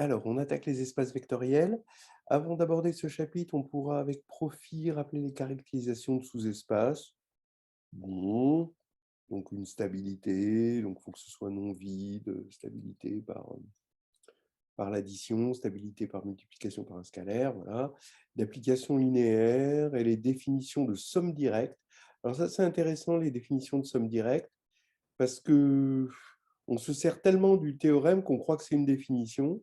Alors, on attaque les espaces vectoriels. Avant d'aborder ce chapitre, on pourra avec profit rappeler les caractérisations de sous-espaces. Bon, donc une stabilité, donc il faut que ce soit non vide, stabilité par l'addition, stabilité par multiplication par un scalaire, voilà. D'application linéaire et les définitions de somme directe. Alors ça, c'est intéressant, les définitions de somme directe, parce que on se sert tellement du théorème qu'on croit que c'est une définition.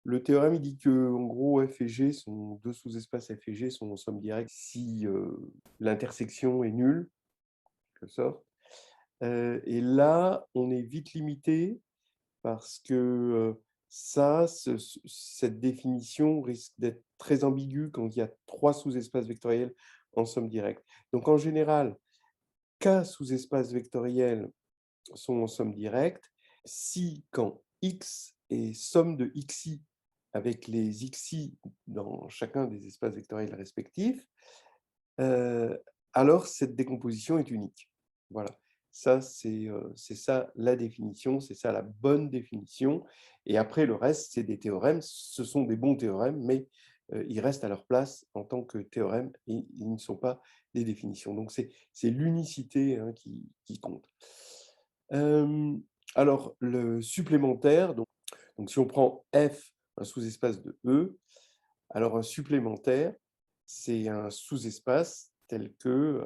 Le théorème, il dit que, en gros, F et G sont deux sous-espaces F et G sont en somme directe si l'intersection est nulle, en quelque sorte. Et là, on est vite limité parce que cette définition risque d'être très ambiguë quand il y a trois sous-espaces vectoriels en somme directe. Donc, en général, K sous-espaces vectoriels sont en somme directe si, quand X est somme de xi avec les xi dans chacun des espaces vectoriels respectifs, alors cette décomposition est unique. Voilà, ça c'est ça la définition, c'est ça la bonne définition. Et après le reste, c'est des théorèmes, ce sont des bons théorèmes, mais ils restent à leur place en tant que théorèmes et ils ne sont pas des définitions. Donc c'est l'unicité hein, qui compte. Alors le supplémentaire, donc si on prend F, un sous-espace de E, alors un supplémentaire, c'est un sous-espace tel que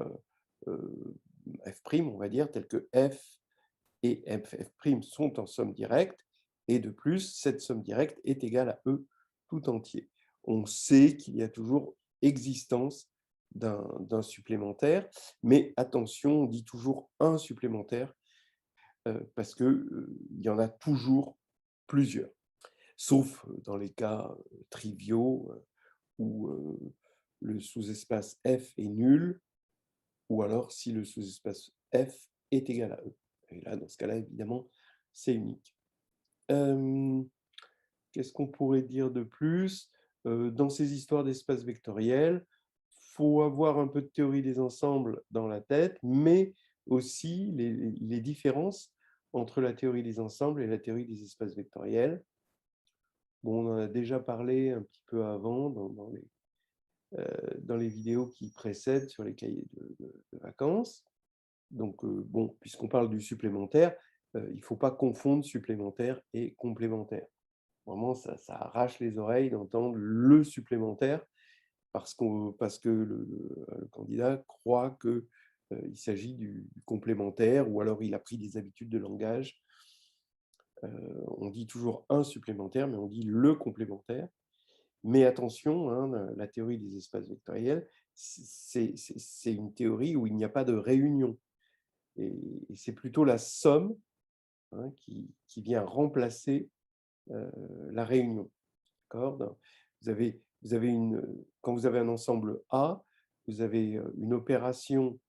F', on va dire, tel que F et F' sont en somme directe, et de plus, cette somme directe est égale à E tout entier. On sait qu'il y a toujours existence d'un supplémentaire, mais attention, on dit toujours un supplémentaire, parce qu'il y en a toujours plusieurs, sauf dans les cas triviaux où le sous-espace F est nul, ou alors si le sous-espace F est égal à E. Et là, dans ce cas-là, évidemment, c'est unique. Qu'est-ce qu'on pourrait dire de plus? Dans ces histoires d'espaces vectoriels, il faut avoir un peu de théorie des ensembles dans la tête, mais aussi les différences entre la théorie des ensembles et la théorie des espaces vectoriels. Bon, on en a déjà parlé un petit peu avant dans les vidéos qui précèdent sur les cahiers de vacances. Donc, bon, puisqu'on parle du supplémentaire, il ne faut pas confondre supplémentaire et complémentaire. Vraiment, ça arrache les oreilles d'entendre le supplémentaire parce que le candidat croit qu'il s'agit du complémentaire ou alors il a pris des habitudes de langage. On dit toujours un supplémentaire, mais on dit le complémentaire. Mais attention, hein, la théorie des espaces vectoriels, c'est une théorie où il n'y a pas de réunion. Et c'est plutôt la somme hein, qui vient remplacer la réunion. Quand vous avez un ensemble A, vous avez une opération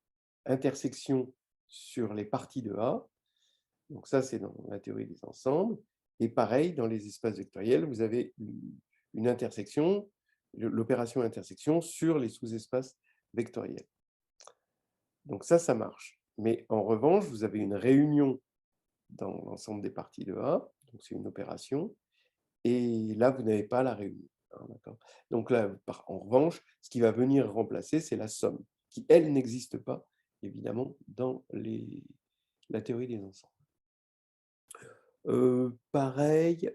intersection sur les parties de A. Donc ça, c'est dans la théorie des ensembles. Et pareil, dans les espaces vectoriels, vous avez une intersection, l'opération intersection sur les sous-espaces vectoriels. Donc ça marche. Mais en revanche, vous avez une réunion dans l'ensemble des parties de A, donc c'est une opération, et là, vous n'avez pas la réunion. Hein, donc là, en revanche, ce qui va venir remplacer, c'est la somme, qui, elle, n'existe pas, évidemment, dans la théorie des ensembles. Pareil,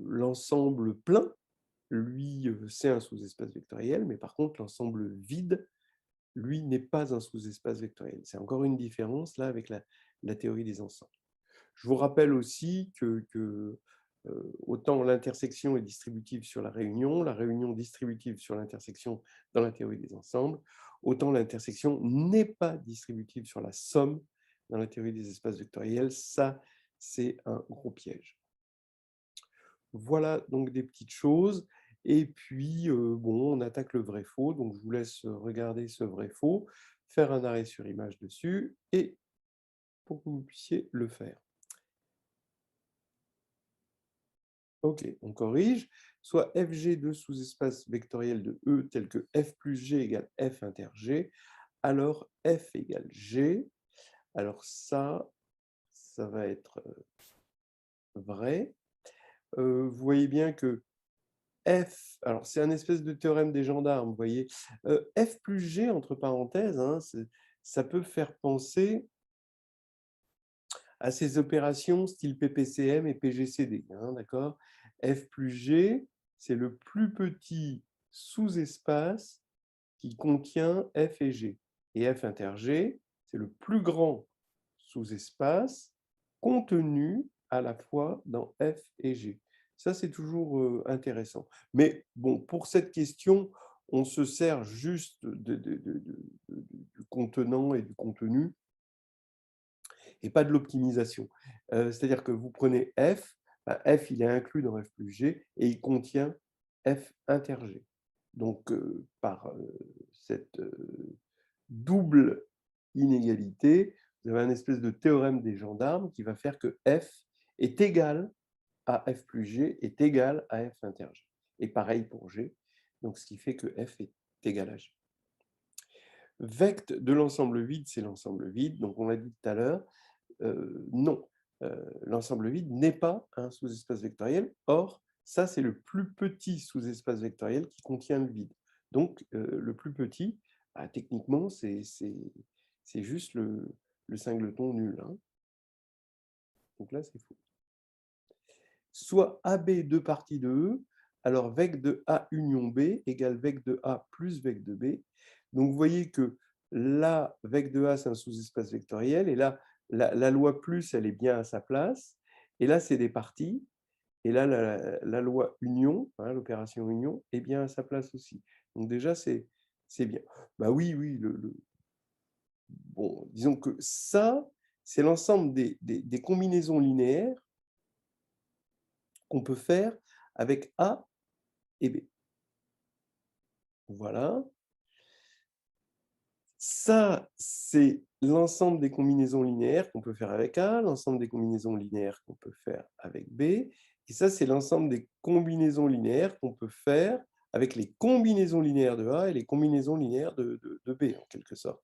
l'ensemble plein, lui, c'est un sous-espace vectoriel, mais par contre, l'ensemble vide, lui, n'est pas un sous-espace vectoriel. C'est encore une différence, là, avec la théorie des ensembles. Je vous rappelle aussi que autant l'intersection est distributive sur la réunion distributive sur l'intersection dans la théorie des ensembles, autant l'intersection n'est pas distributive sur la somme dans la théorie des espaces vectoriels. Ça, c'est un gros piège. Voilà donc des petites choses. Et puis, bon, on attaque le vrai-faux. Donc, je vous laisse regarder ce vrai-faux, faire un arrêt sur image dessus, et pour que vous puissiez le faire. Ok, on corrige. Soit FG de sous-espace vectoriel de E tel que F plus G égale F inter G, alors F égale G. Alors ça va être vrai. vous voyez bien que F, alors c'est un espèce de théorème des gendarmes, vous voyez? F plus G entre parenthèses, hein, ça peut faire penser à ces opérations style PPCM et PGCD, hein, d'accord? F plus G, c'est le plus petit sous-espace qui contient F et G. Et F inter G, c'est le plus grand sous-espace contenu à la fois dans F et G. Ça, c'est toujours intéressant. Mais bon, pour cette question, on se sert juste du contenant et du contenu et pas de l'optimisation. C'est-à-dire que vous prenez F, bah, F, il est inclus dans F plus G et il contient F inter G. Donc, par cette double inégalité, vous avez un espèce de théorème des gendarmes qui va faire que F est égal à F plus G est égal à F inter G. Et pareil pour G, donc ce qui fait que F est égal à G. Vect de l'ensemble vide, c'est l'ensemble vide. Donc on l'a dit tout à l'heure, non, l'ensemble vide n'est pas un sous-espace vectoriel. Or, ça, c'est le plus petit sous-espace vectoriel qui contient le vide. Donc, le plus petit, bah, techniquement, c'est juste le singleton nul, hein. Donc là, c'est faux. Soit AB deux parties de E, alors vec de A union B égale vec de A plus vec de B. Donc, vous voyez que là, vec de A, c'est un sous-espace vectoriel, et là, la loi plus, elle est bien à sa place, et là, c'est des parties, et là, la loi union, hein, l'opération union, est bien à sa place aussi. Donc déjà, c'est bien. Bah oui, oui, bon, disons que ça, c'est l'ensemble des combinaisons linéaires qu'on peut faire avec A et B. Voilà. Ça, c'est l'ensemble des combinaisons linéaires qu'on peut faire avec A, l'ensemble des combinaisons linéaires qu'on peut faire avec B, et ça, c'est l'ensemble des combinaisons linéaires qu'on peut faire avec les combinaisons linéaires de A et les combinaisons linéaires de B, en quelque sorte.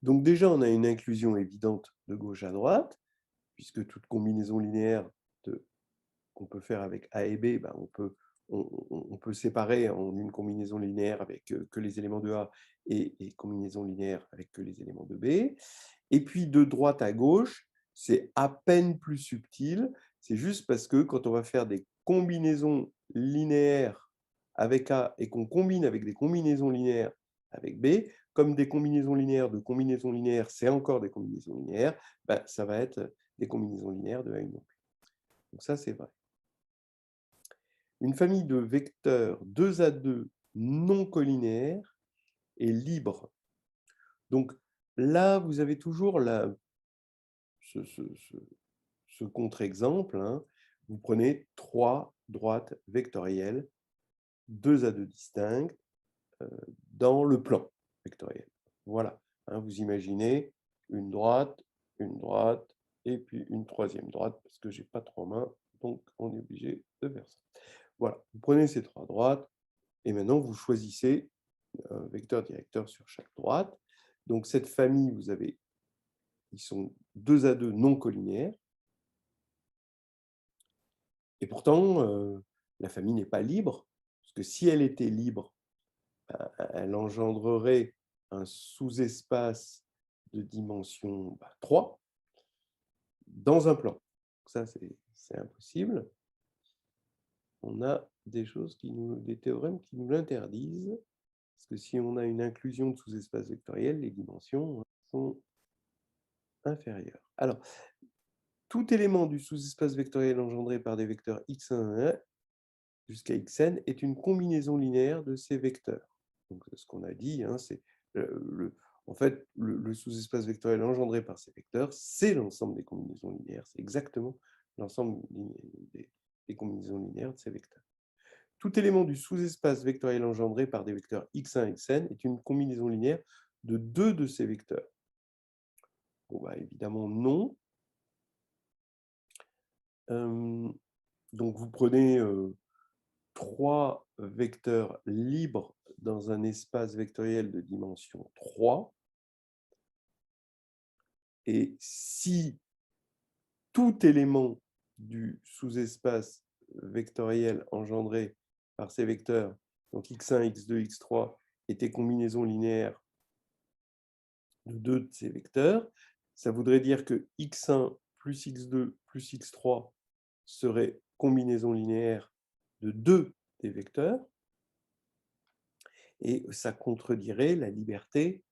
Donc déjà, on a une inclusion évidente de gauche à droite, puisque toute combinaison linéaire qu'on peut faire avec A et B, ben on peut séparer en une combinaison linéaire avec que les éléments de A et combinaison linéaire avec que les éléments de B. Et puis de droite à gauche, c'est à peine plus subtil. C'est juste parce que quand on va faire des combinaisons linéaires avec A et qu'on combine avec des combinaisons linéaires avec B, comme des combinaisons linéaires de combinaisons linéaires, c'est encore des combinaisons linéaires, ben, ça va être des combinaisons linéaires de A union B. Donc ça, c'est vrai. Une famille de vecteurs 2 à 2 non collinéaires est libre. Donc là, vous avez toujours ce contre-exemple, hein. Vous prenez 3 droites vectorielles, 2 à 2 distinctes, dans le plan vectoriel. Voilà, hein, vous imaginez une droite, et puis une troisième droite, parce que je n'ai pas 3 mains, donc on est obligé de faire ça. Voilà, vous prenez ces 3 droites, et maintenant vous choisissez un vecteur directeur sur chaque droite. Donc cette famille, vous avez, ils sont 2 à 2 non collinéaires, et pourtant, la famille n'est pas libre, parce que si elle était libre, elle engendrerait un sous-espace de dimension 3 dans un plan. Ça, c'est impossible. On a des théorèmes qui nous l'interdisent, parce que si on a une inclusion de sous-espaces vectoriels, les dimensions sont inférieures. Alors, tout élément du sous-espace vectoriel engendré par des vecteurs x1 jusqu'à xn est une combinaison linéaire de ces vecteurs. Donc, ce qu'on a dit, hein, c'est en fait, le sous-espace vectoriel engendré par ces vecteurs, c'est l'ensemble des combinaisons linéaires. C'est exactement l'ensemble des combinaisons linéaires de ces vecteurs. Tout élément du sous-espace vectoriel engendré par des vecteurs x1, xn est une combinaison linéaire de deux de ces vecteurs. Bon, bah, évidemment, non. Donc, vous prenez 3 vecteurs libres dans un espace vectoriel de dimension 3. Et si tout élément du sous-espace vectoriel engendré par ces vecteurs, donc x1, x2, x3, était combinaison linéaire de deux de ces vecteurs, ça voudrait dire que x1 plus x2 plus x3 serait combinaison linéaire de deux des vecteurs, et ça contredirait la liberté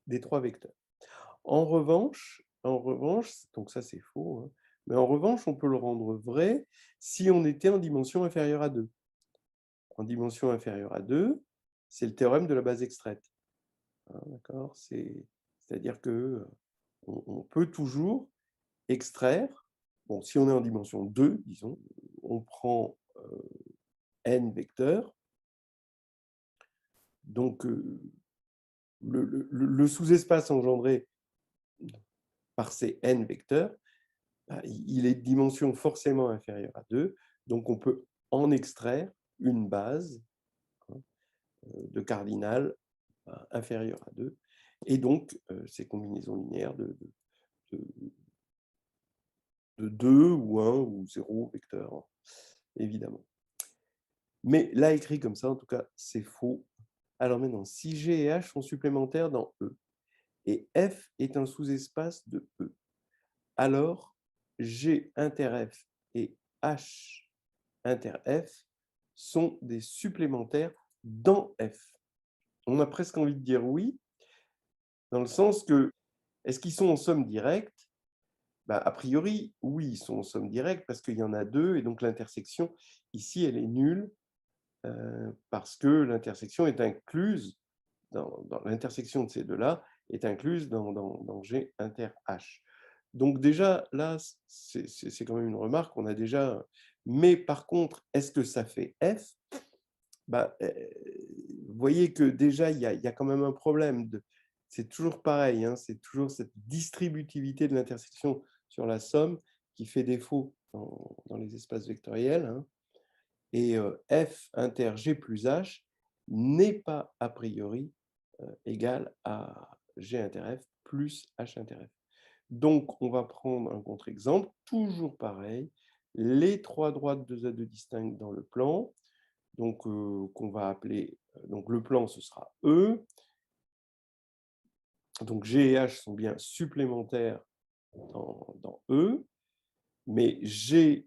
des trois vecteurs. En revanche, donc ça c'est faux, hein, mais en revanche, on peut le rendre vrai si on était en dimension inférieure à 2. En dimension inférieure à 2, c'est le théorème de la base extraite. Hein, d'accord, c'est-à-dire que on peut toujours extraire, bon, si on est en dimension 2, disons, on prend n vecteurs, donc le sous-espace engendré par ces n vecteurs, il est de dimension forcément inférieure à 2, donc on peut en extraire une base, hein, de cardinal inférieure à 2, et donc ces combinaisons linéaires de, de 2 ou 1 ou 0 vecteurs, hein, évidemment. Mais là, écrit comme ça, en tout cas, c'est faux. Alors maintenant, si G et H sont supplémentaires dans E, et F est un sous-espace de E, alors G inter F et H inter F sont des supplémentaires dans F. On a presque envie de dire oui, dans le sens que, est-ce qu'ils sont en somme directe? A priori, oui, ils sont en somme directe parce qu'il y en a deux, et donc l'intersection, ici, elle est nulle, parce que l'intersection est incluse, dans l'intersection de ces deux-là, est incluse dans G inter H. Donc déjà, là, c'est quand même une remarque qu'on a déjà. Mais par contre, est-ce que ça fait F? Vous voyez que déjà, il y a quand même un problème. C'est toujours pareil, hein, c'est toujours cette distributivité de l'intersection sur la somme qui fait défaut dans les espaces vectoriels. Hein. Et F inter G plus H n'est pas a priori égal à G inter F plus H inter F. Donc, on va prendre un contre-exemple, toujours pareil, les trois droites de Z2 distinctes dans le plan, donc qu'on va appeler, donc le plan ce sera E, donc G et H sont bien supplémentaires dans E, mais G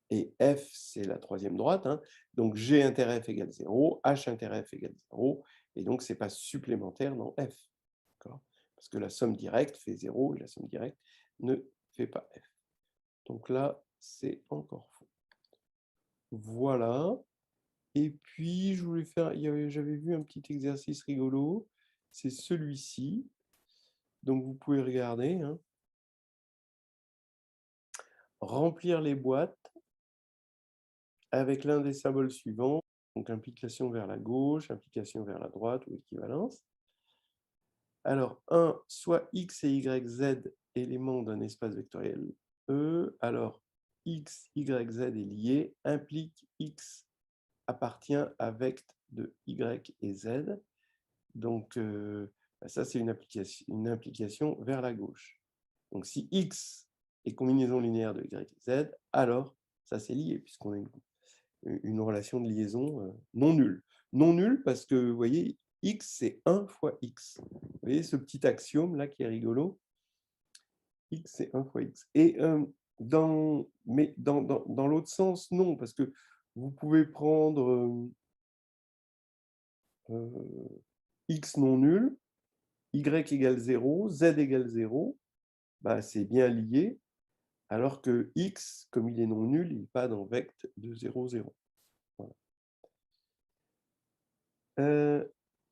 et F c'est la troisième droite, hein, donc G inter F égale 0, H inter F égale 0, et donc c'est pas supplémentaire dans F, parce que la somme directe fait 0 et la somme directe ne fait pas F. Donc là, c'est encore faux. Voilà. Et puis, je voulais faire, j'avais vu un petit exercice rigolo, c'est celui-ci. Donc, vous pouvez regarder. Hein. Remplir les boîtes avec l'un des symboles suivants. Donc, implication vers la gauche, implication vers la droite ou équivalence. Alors, 1, soit x et y, z éléments d'un espace vectoriel E. Alors, x, y, z est lié, implique x appartient à vect de y et z. Donc, ça, c'est une implication vers la gauche. Donc, si x est combinaison linéaire de y et z, alors ça, c'est lié, puisqu'on a une relation de liaison non nulle. Non nulle parce que, vous voyez, x, c'est 1 fois x. Vous voyez ce petit axiome-là qui est rigolo? X, c'est 1 fois x. Et dans l'autre sens, non, parce que vous pouvez prendre x non nul, y égale 0, z égale 0, c'est bien lié, alors que x, comme il est non nul, il n'est pas dans vect de 0, 0. Voilà.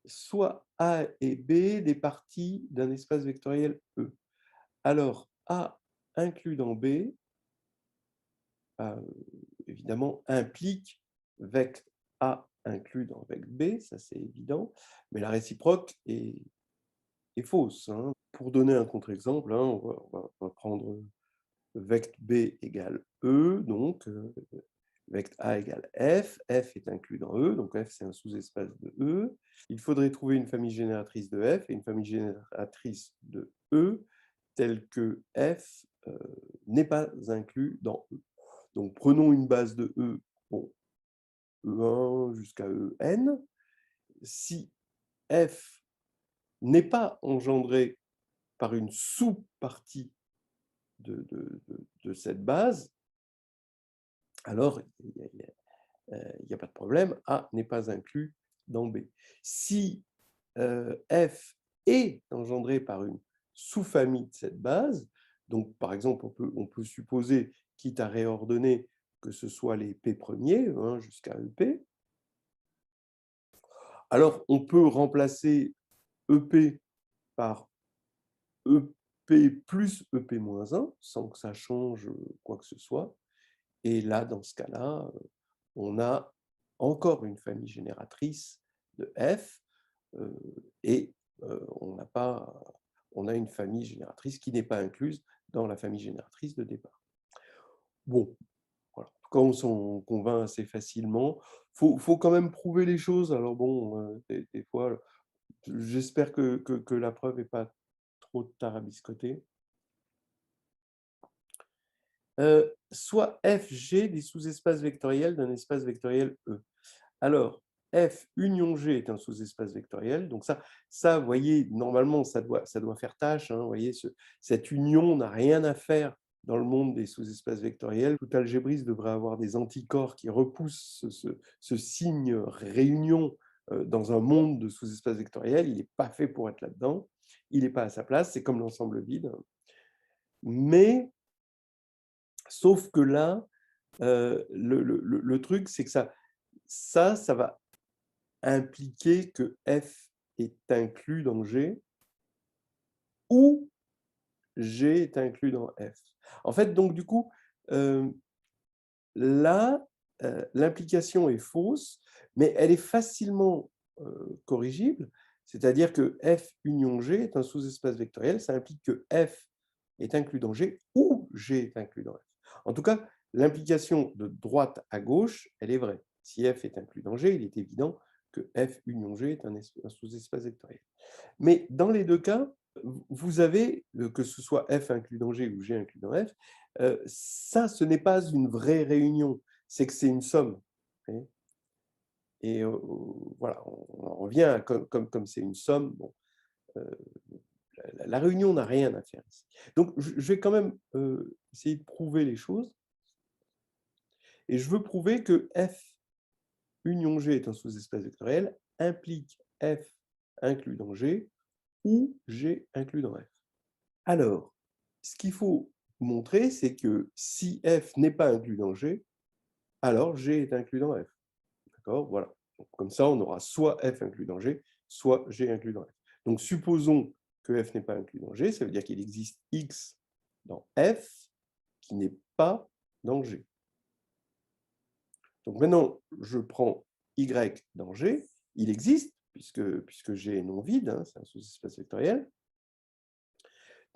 Soit A et B des parties d'un espace vectoriel E. Alors, A inclus dans B, évidemment, implique vect A inclus dans vect B, ça c'est évident, mais la réciproque est fausse. Hein. Pour donner un contre-exemple, hein, on va prendre vect B égale E, donc vect A égale F, F est inclus dans E, donc F c'est un sous-espace de E. Il faudrait trouver une famille génératrice de F et une famille génératrice de E, telle que F n'est pas inclus dans E. Donc prenons une base de E, bon, E1 jusqu'à En. Si F n'est pas engendré par une sous-partie de cette base, alors il n'y a pas de problème, A n'est pas inclus dans B. Si F est engendré par une sous-famille de cette base, donc par exemple on peut supposer, quitte à réordonner, que ce soit les P premiers, hein, jusqu'à EP, alors on peut remplacer EP par EP plus EP-1 sans que ça change quoi que ce soit. Et là, dans ce cas-là, on a encore une famille génératrice de F et on a une famille génératrice qui n'est pas incluse dans la famille génératrice de départ. Bon, voilà. En tout cas, on s'en convainc assez facilement. Faut quand même prouver les choses. Alors bon, des fois, j'espère que la preuve n'est pas trop tarabiscotée. Soit FG des sous-espaces vectoriels d'un espace vectoriel E. Alors, F union G est un sous-espace vectoriel. Donc ça, vous voyez, normalement, ça doit faire tâche. Hein, vous voyez, cette union n'a rien à faire dans le monde des sous-espaces vectoriels. Tout algébriste devrait avoir des anticorps qui repoussent ce signe réunion dans un monde de sous-espaces vectoriels. Il n'est pas fait pour être là-dedans. Il n'est pas à sa place. C'est comme l'ensemble vide. Mais, sauf que là, le truc, c'est que ça va impliquer que F est inclus dans G ou G est inclus dans F. En fait, donc du coup, là, l'implication est fausse, mais elle est facilement corrigible, c'est-à-dire que F union G est un sous-espace vectoriel, ça implique que F est inclus dans G ou G est inclus dans F. En tout cas, l'implication de droite à gauche, elle est vraie. Si F est inclus dans G, il est évident que F union G est un sous-espace vectoriel. Mais dans les deux cas, vous avez, que ce soit F inclus dans G ou G inclus dans F, ça, ce n'est pas une vraie réunion, c'est que c'est une somme. Et voilà, on en revient à comme c'est une somme, bon, la réunion n'a rien à faire ici. Donc, je vais quand même essayer de prouver les choses. Et je veux prouver que F union G est un sous-espace vectoriel, implique F inclus dans G ou G inclus dans F. Alors, ce qu'il faut montrer, c'est que si F n'est pas inclus dans G, alors G est inclus dans F. D'accord? Voilà. Donc, comme ça, on aura soit F inclus dans G, soit G inclus dans F. Donc, supposons que F n'est pas inclus dans G, ça veut dire qu'il existe X dans F qui n'est pas dans G. Donc, maintenant, je prends Y dans G. Il existe, puisque G est non vide, hein, c'est un sous-espace vectoriel.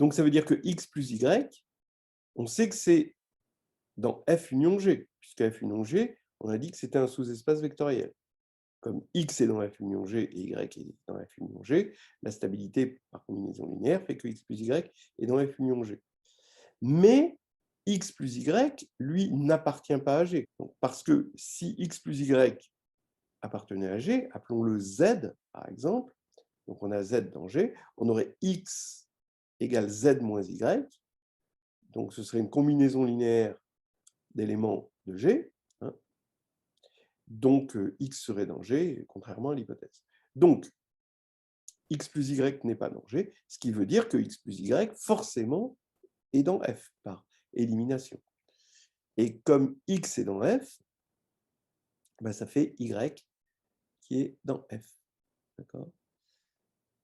Donc, ça veut dire que X plus Y, on sait que c'est dans F union G, puisque F union G, on a dit que c'était un sous-espace vectoriel. Comme X est dans F union G et Y est dans F union G, la stabilité par combinaison linéaire fait que X plus Y est dans F union G. Mais X plus Y, lui, n'appartient pas à G. Donc, parce que si X plus Y appartenait à G, appelons-le Z, par exemple, donc on a Z dans G, on aurait X égale Z moins Y, donc ce serait une combinaison linéaire d'éléments de G, hein. Donc X serait dans G, contrairement à l'hypothèse. Donc, X plus Y n'est pas dans G, ce qui veut dire que X plus Y, forcément, est dans F, par élimination. Et comme X est dans F, ben, ça fait Y qui est dans F. D'accord?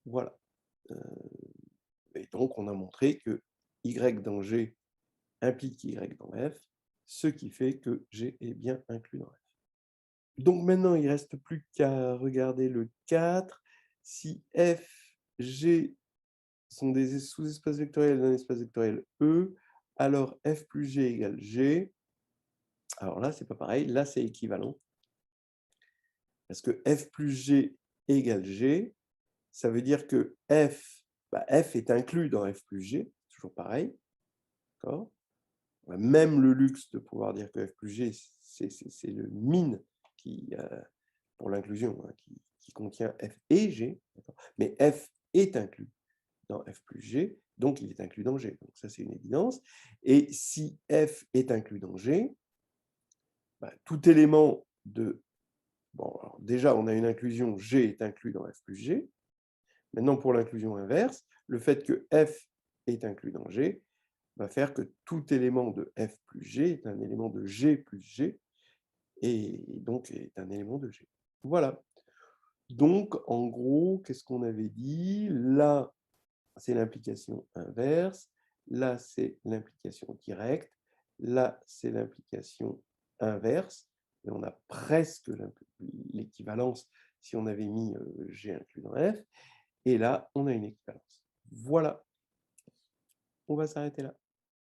Voilà. Et donc, on a montré que Y dans G implique Y dans F, ce qui fait que G est bien inclus dans F. Donc maintenant, il ne reste plus qu'à regarder le 4. Si F, G sont des sous-espaces vectoriels d'un espace vectoriel E, alors F plus G égale G. Alors là, ce n'est pas pareil, là, c'est équivalent. Parce que F plus G égale G, ça veut dire que F, F est inclus dans F plus G, toujours pareil. d'accord? On a même le luxe de pouvoir dire que F plus G, c'est le min qui, pour l'inclusion, hein, qui contient F et G, d'accord? Mais F est inclus dans F plus G, donc il est inclus dans G. Donc ça, c'est une évidence. Et si F est inclus dans G, bah, tout élément de... Bon, alors déjà, on a une inclusion, G est inclus dans F plus G. Maintenant, pour l'inclusion inverse, le fait que F est inclus dans G va faire que tout élément de F plus G est un élément de G plus G, et donc est un élément de G. Voilà. Donc, en gros, qu'est-ce qu'on avait dit? Là, c'est l'implication inverse. Là, c'est l'implication directe. Là, c'est l'implication inverse. Et on a presque l'équivalence si on avait mis G inclus dans F. Et là, on a une équivalence. Voilà. On va s'arrêter là.